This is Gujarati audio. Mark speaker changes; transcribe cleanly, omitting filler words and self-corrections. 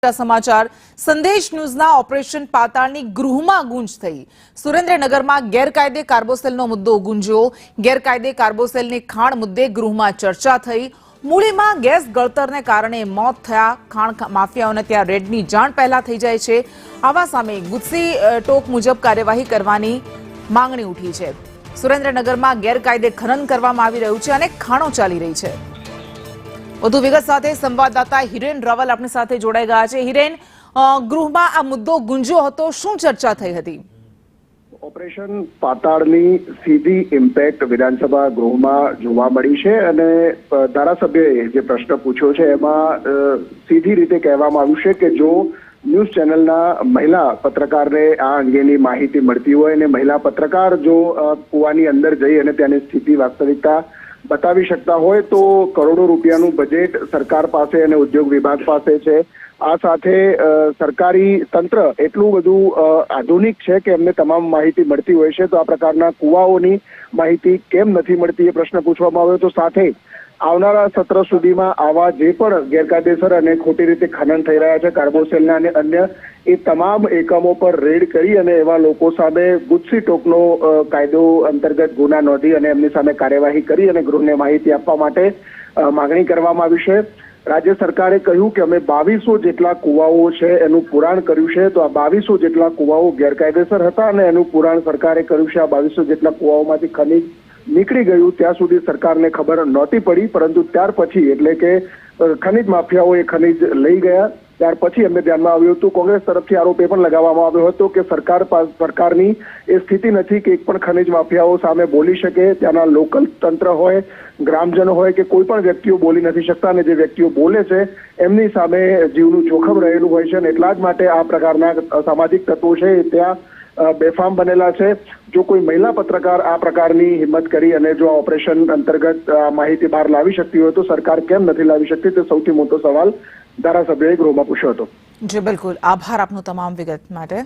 Speaker 1: समाचार संदेश न्यूज़ना ऑपरेशन पाताळनी गृहમાં ગુંજ થઈ। સુરેન્દ્રનગરમાં ગેરકાયદે કાર્બોસેલનો મુદ્દો ગુંજ્યો। ગેરકાયદે કાર્બોસેલની ખાણ મુદ્દે ગૃહમાં ચર્ચા થઈ। મૂળીમાં ગેસ ગળતરને કારણે મોત થયા। ખાણ માફિયાઓને ત્યાં રેડની જાણ પહેલા થઈ જાય છે। આવા સામે ગુસ્સી ટોક મુજબ કાર્યવાહી કરવાની માંગણી ઉઠી છે। સુરેન્દ્રનગરમાં ગેરકાયદે ખનન કરવામાં આવી રહ્યું છે અને ખાણો ચાલી રહી છે। વધુ વિગત સાથે સંવાદદાતા હિરેન રાવલ આપણી સાથે જોડાઈ ગયા છે। હિરેન, ગૃહમાં આ મુદ્દો ગુંજ્યો હતો, શું ચર્ચા થઈ હતી?
Speaker 2: ઓપરેશન પાતાળની સીધી ઇમ્પેક્ટ વિધાનસભા ગૃહમાં જોવા મળી છે અને ધારાસભ્યએ જે પ્રશ્ન પૂછ્યો છે એમાં સીધી રીતે કહેવામાં આવ્યું છે કે જો ન્યૂઝ ચેનલના મહિલા પત્રકારને આ અંગેની માહિતી મળતી હોય અને મહિલા પત્રકાર જો કૂવાની અંદર જઈ અને ત્યાંની સ્થિતિ વાસ્તવિકતા બતાવી શકતા હોય તો કરોડો રૂપિયાનું બજેટ સરકાર પાસે અને ઉદ્યોગ વિભાગ પાસે છે। આ સાથે સરકારી તંત્ર એટલું બધું આધુનિક છે કે એમને તમામ માહિતી મળતી હોય છે, તો આ પ્રકારના કૂવાઓની માહિતી કેમ નથી મળતી એ પ્રશ્ન પૂછવામાં આવ્યો। તો સાથે આવનારા સત્ર સુધીમાં આવા જે પણ ગેરકાયદેસર અને ખોટી રીતે ખનન થઈ રહ્યા છે કાર્બોસેલના અને અન્ય એ તમામ એકમો પર રેડ કરી અને એવા લોકો સામે ગુસ્સી ટોકનો કાયદો અંતર્ગત ગુના નોંધી અને એમની સામે કાર્યવાહી કરી અને ગૃહને માહિતી આપવા માટે માંગણી કરવામાં આવી છે। રાજ્ય સરકારે કહ્યું કે અમે 2200 જેટલા કૂવાઓ છે એનું પુરાણ કર્યું છે, તો આ 2200 જેટલા કૂવાઓ ગેરકાયદેસર હતા અને એનું પુરાણ સરકારે કર્યું છે। આ 2200 જેટલા કૂવાઓમાંથી ખનીજ નીકળી ગયું ત્યાં સુધી સરકારને ખબર નહોતી પડી, પરંતુ ત્યાર પછી એટલે કે ખનીજ માફિયાઓ એ ખનીજ લઈ ગયા ત્યાર પછી એમને ધ્યાનમાં આવ્યું હતું। કોંગ્રેસ તરફથી આરોપ એ પણ લગાવવામાં આવ્યો હતો કે સરકારની એ સ્થિતિ નથી કે એક પણ ખનીજ માફિયાઓ સામે બોલી શકે। ત્યાંના લોકલ તંત્ર હોય, ગ્રામજનો હોય કે કોઈ પણ વ્યક્તિઓ બોલી નથી શકતા અને જે વ્યક્તિઓ બોલે છે એમની સામે જીવનું જોખમ રહેલું હોય છે અને એટલા જ માટે આ પ્રકારના સામાજિક તત્વો છે ત્યાં બેફામ બનેલા છે। જો કોઈ મહિલા પત્રકાર આ પ્રકારની હિંમત કરી અને જો આ ઓપરેશન અંતર્ગત માહિતી બહાર લાવી શકતી હોય તો સરકાર કેમ નથી લાવી શકતી, તે સૌથી મોટો સવાલ ધારાસભ્યોએ ગૃહમાં પૂછ્યો હતો।
Speaker 1: જી બિલકુલ, આભાર આપનો તમામ વિગત માટે।